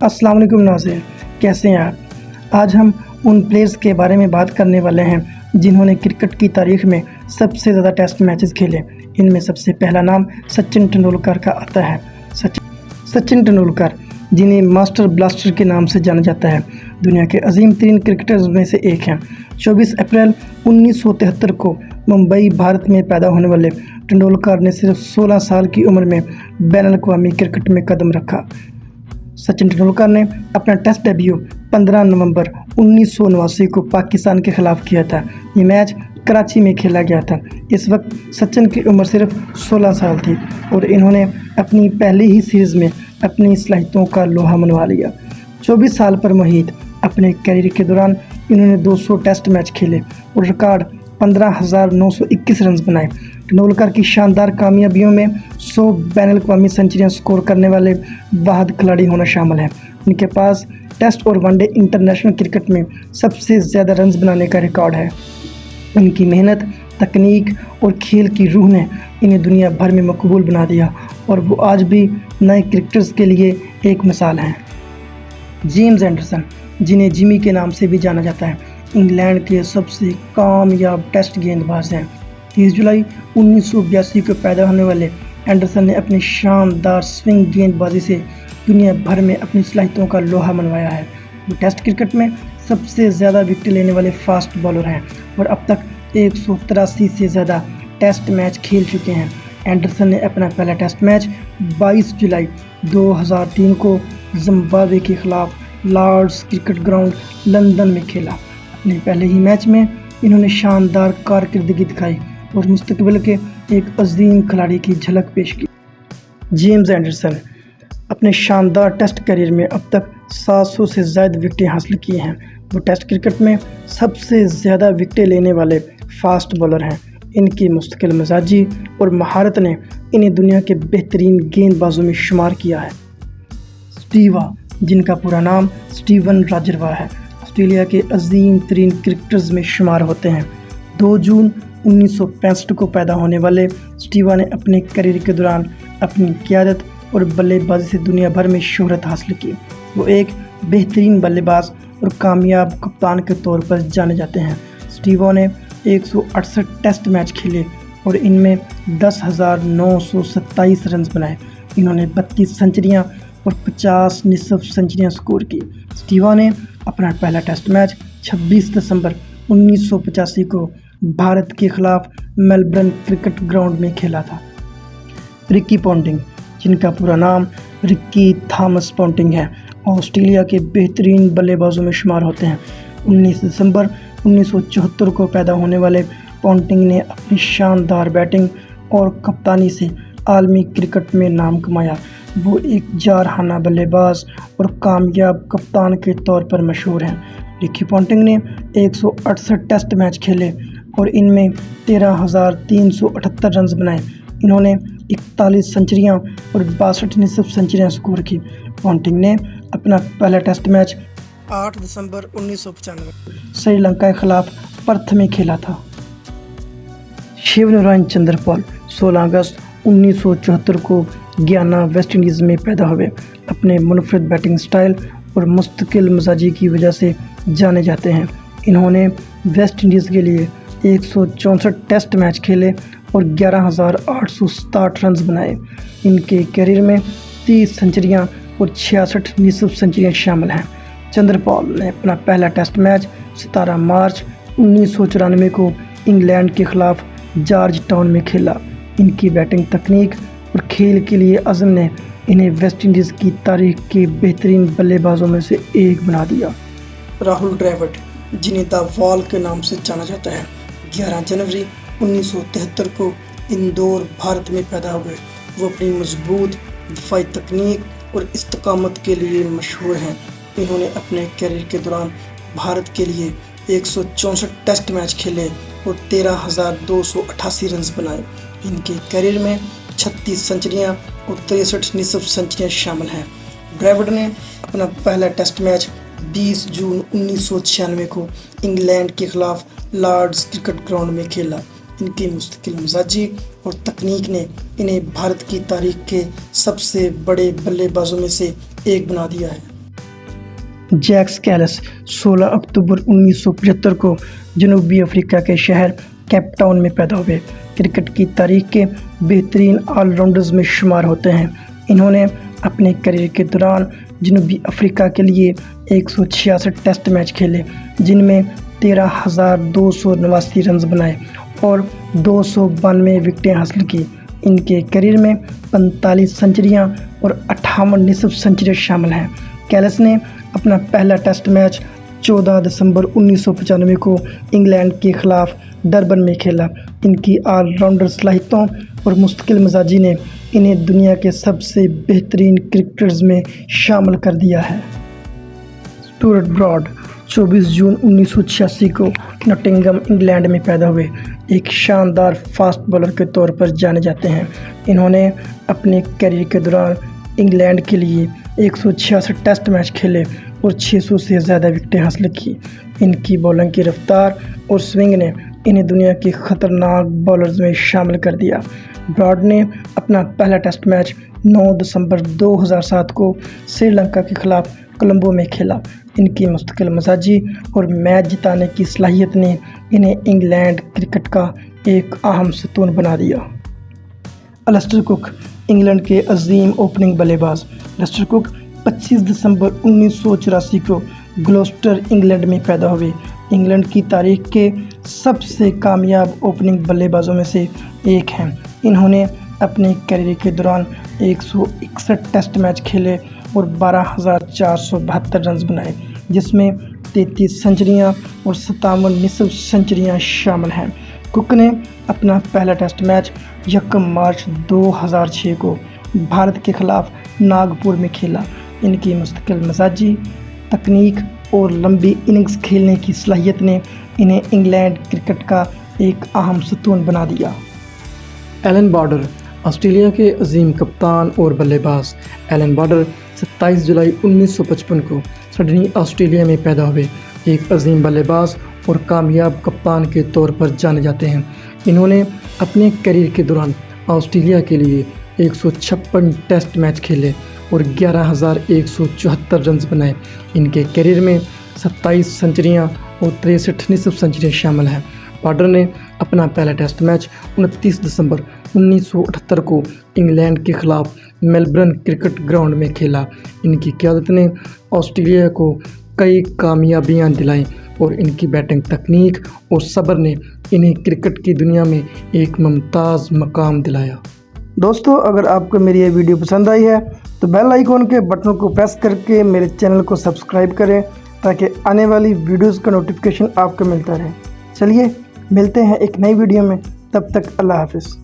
अस्सलाम वालेकुम नाज़रीन, कैसे हैं आप। आज हम उन प्लेयर्स के बारे में बात करने वाले हैं जिन्होंने क्रिकेट की तारीख में सबसे ज़्यादा टेस्ट मैचेस खेले। इनमें सबसे पहला नाम सचिन तेंदुलकर का आता है। सचिन तेंदुलकर, जिन्हें मास्टर ब्लास्टर के नाम से जाना जाता है, दुनिया के अजीम तरीन क्रिकेटर्स में से एक हैं। 24 अप्रैल 1973 को मुंबई, भारत में पैदा होने वाले तेंदुलकर ने सिर्फ 16 साल की उम्र में बैनुल-अक़वामी क्रिकेट में कदम रखा। सचिन तेंदुलकर ने अपना टेस्ट डेब्यू 15 नवंबर 1989 को पाकिस्तान के खिलाफ किया था। ये मैच कराची में खेला गया था। इस वक्त सचिन की उम्र सिर्फ 16 साल थी और इन्होंने अपनी पहली ही सीरीज़ में अपनी सलाहियतों का लोहा मनवा लिया। 24 साल पर मुहित अपने कैरियर के दौरान इन्होंने 200 टेस्ट मैच खेले और रिकॉर्ड 15,921 रन बनाए। तेंदुलकर की शानदार कामयाबियों में 100 बैनुल-अक़वामी सेंचुरियां स्कोर करने वाले वाहिद खिलाड़ी होना शामिल है। उनके पास टेस्ट और वनडे इंटरनेशनल क्रिकेट में सबसे ज़्यादा रन्स बनाने का रिकॉर्ड है। उनकी मेहनत, तकनीक और खेल की रूह ने इन्हें दुनिया भर में मकबूल बना दिया और वो आज भी नए क्रिकेटर्स के लिए एक मिसाल हैं। जेम्स एंडरसन, जिन्हें जिमी के नाम से भी जाना जाता है, इंग्लैंड के सबसे कामयाब टेस्ट गेंदबाज हैं। 30 जुलाई 1982 को पैदा होने वाले एंडरसन ने अपनी शानदार स्विंग गेंदबाजी से दुनिया भर में अपनी सलाहियतों का लोहा मनवाया है। वो टेस्ट क्रिकेट में सबसे ज़्यादा विकेट लेने वाले फास्ट बॉलर हैं और अब तक 183 से ज़्यादा टेस्ट मैच खेल चुके हैं। एंडरसन ने अपना पहला टेस्ट मैच 22 जुलाई 2003 को जिम्बाब्वे के खिलाफ लॉर्ड्स क्रिकेट ग्राउंड लंदन में खेला। अपने पहले ही मैच में इन्होंने शानदार कारकर्दगी दिखाई और मुस्तकबिल के एक अजीम खिलाड़ी की झलक पेश की। जेम्स एंडरसन अपने शानदार टेस्ट करियर में अब तक 700 से ज़्यादा विकेटें हासिल की हैं। वो टेस्ट क्रिकेट में सबसे ज़्यादा विकेटें लेने वाले फास्ट बॉलर हैं। इनकी मुस्तकिल मिजाजी और महारत ने इन्हें दुनिया के बेहतरीन गेंदबाजों में शुमार किया है। स्टीवा, जिनका पूरा नाम स्टीवन रॉजरवा है, ऑस्ट्रेलिया के अजीम तरीन क्रिकेटर्स में शुमार होते हैं। 2 जून 1965 को पैदा होने वाले स्टीवा ने अपने करियर के दौरान अपनी क़यादत और बल्लेबाजी से दुनिया भर में शोहरत हासिल की। वो एक बेहतरीन बल्लेबाज और कामयाब कप्तान के तौर पर जाने जाते हैं। स्टीवा ने 168 टेस्ट मैच खेले और इनमें 10,927 रन बनाए। इन्होंने 32 सेंचुरियां और 50 निसफ सेंचुरियां स्कोर की। स्टीवा ने अपना पहला टेस्ट मैच 26 दिसंबर 1985 को भारत के खिलाफ मेलबर्न क्रिकेट ग्राउंड में खेला था। रिकी पॉन्टिंग, जिनका पूरा नाम रिकी थॉमस पॉन्टिंग है, ऑस्ट्रेलिया के बेहतरीन बल्लेबाजों में शुमार होते हैं। 19 दिसंबर 1974 को पैदा होने वाले पॉन्टिंग ने अपनी शानदार बैटिंग और कप्तानी से आलमी क्रिकेट में नाम कमाया। वो एक जारहाना बल्लेबाज और कामयाब कप्तान के तौर पर मशहूर हैं। रिकी पॉन्टिंग ने 168 टेस्ट मैच खेले और इनमें 13,378 रन बनाए। इन्होंने 41 सेंचुरियां और 62 निसफ सेंचुरियां स्कोर की। पॉन्टिंग ने अपना पहला टेस्ट मैच 8 दिसंबर 1995 श्रीलंका के खिलाफ पर्थ में खेला था। शिवनारायण चंद्रपाल 16 अगस्त 1974 को गयाना, वेस्ट इंडीज़ में पैदा हुए। अपने मुनफरद बैटिंग स्टाइल और मुस्तकिल मिजाजी की वजह से जाने जाते हैं। इन्होंने वेस्ट इंडीज़ के लिए 164 टेस्ट मैच खेले और 11,867 रन बनाए। इनके करियर में 30 सेंचुरियां और 66 निसफ सेंचुरियां शामिल हैं। चंद्रपाल ने अपना पहला टेस्ट मैच 17 मार्च 1994 को इंग्लैंड के खिलाफ जॉर्ज टाउन में खेला। इनकी बैटिंग तकनीक और खेल के लिए अज़म ने इन्हें वेस्ट इंडीज़ की तारीख के बेहतरीन बल्लेबाजों में से एक बना दिया। राहुल द्रविड़, जिन्हें द वॉल के नाम से जाना जाता है, 11 जनवरी 1973 को इंदौर, भारत में पैदा हुए। वो अपनी मजबूत दफाई तकनीक और इस्तकामत के लिए मशहूर हैं। इन्होंने अपने करियर के दौरान भारत के लिए 164 टेस्ट मैच खेले और 13,288 रन बनाए। इनके करियर में 36 सेंचुरियां और 63 निसफ सेंचुरियां शामिल हैं। द्रविड़ ने अपना पहला टेस्ट मैच 20 जून 1996 को इंग्लैंड के खिलाफ लॉर्ड्स क्रिकेट ग्राउंड में खेला। इनकी मुस्तकिल मिजाजी और तकनीक ने इन्हें भारत की तारीख के सबसे बड़े बल्लेबाजों में से एक बना दिया है। जैक्स कैलिस 16 अक्टूबर 1975 को जनूबी अफ्रीका के शहर केप टाउन में पैदा हुए। क्रिकेट की तारीख के बेहतरीन ऑलराउंडर्स में शुमार होते हैं। इन्होंने अपने करियर के दौरान जनूबी अफ्रीका के लिए 166 टेस्ट मैच खेले, जिनमें 13,289 रन बनाए और 292 विकेटें हासिल की। इनके करियर में 45 सेंचुरियां और 58 निसफ सेंचुरी शामिल हैं। कैलिस ने अपना पहला टेस्ट मैच 14 दिसंबर 1995 को इंग्लैंड के खिलाफ डरबन में खेला। इनकी ऑलराउंडर सलाहियतों और मुस्तकिल मिजाजी ने इन्हें दुनिया के सबसे बेहतरीन क्रिकेटर्स में शामिल कर दिया है। स्टुअर्ट ब्रॉड 24 जून 1986 को नॉटिंघम इंग्लैंड में पैदा हुए। एक शानदार फास्ट बॉलर के तौर पर जाने जाते हैं। इन्होंने अपने करियर के दौरान इंग्लैंड के लिए 166 टेस्ट मैच खेले और 600 से ज़्यादा विकेटें हासिल की। इनकी बॉलिंग की रफ्तार और स्विंग ने इन्हें दुनिया के ख़तरनाक बॉलर्स में शामिल कर दिया। ब्रॉड ने अपना पहला टेस्ट मैच 9 दिसंबर 2007 को श्रीलंका के खिलाफ कोलंबो में खेला। इनकी मुस्तकिल मिजाजी और मैच जिताने की सलाहियत ने इन्हें इंग्लैंड क्रिकेट का एक अहम सतून बना दिया। अलिस्टर कुक इंग्लैंड के अजीम ओपनिंग बल्लेबाज। अलिस्टर कुक 25 दिसंबर 1984 को ग्लोस्टर इंग्लैंड में पैदा हुए। इंग्लैंड की तारीख के सबसे कामयाब ओपनिंग बल्लेबाजों में से एक हैं। इन्होंने अपने करियर के दौरान 161 टेस्ट मैच खेले और 12,472 रन बनाए, जिसमें 33 सेंचुरियां और 57 निसफ सेंचुरियां शामिल हैं। कुक ने अपना पहला टेस्ट मैच 1 मार्च 2006 को भारत के खिलाफ नागपुर में खेला। इनकी मुस्तकिल मिजाजी, तकनीक और लंबी इनिंग्स खेलने की सलाहियत ने इन्हें इंग्लैंड क्रिकेट का एक अहम सतून बना दिया। एलन बॉर्डर ऑस्ट्रेलिया के अजीम कप्तान और बल्लेबाज। एलन बॉर्डर 27 जुलाई 1955 को सिडनी ऑस्ट्रेलिया में पैदा हुए। एक अजीम बल्लेबाज और कामयाब कप्तान के तौर पर जाने जाते हैं। इन्होंने अपने करियर के दौरान ऑस्ट्रेलिया के लिए 156 टेस्ट मैच खेले और 11,174 रन बनाए। इनके करियर में 27 सेंचुरियां और 63 निसफ सेंचुरियां शामिल हैं। बॉर्डर ने अपना पहला टेस्ट मैच 29 दिसंबर 1978 को इंग्लैंड के खिलाफ मेलबर्न क्रिकेट ग्राउंड में खेला। इनकी क़यादत ने ऑस्ट्रेलिया को कई कामयाबियां दिलाई और इनकी बैटिंग तकनीक और सब्र ने इन्हें क्रिकेट की दुनिया में एक मुमताज़ मकाम दिलाया। दोस्तों, अगर आपको मेरी ये वीडियो पसंद आई है तो बेल आइकॉन के बटन को प्रेस करके मेरे चैनल को सब्सक्राइब करें ताकि आने वाली वीडियोस का नोटिफिकेशन आपको मिलता रहे। चलिए मिलते हैं एक नई वीडियो में, तब तक अल्लाह हाफिज़।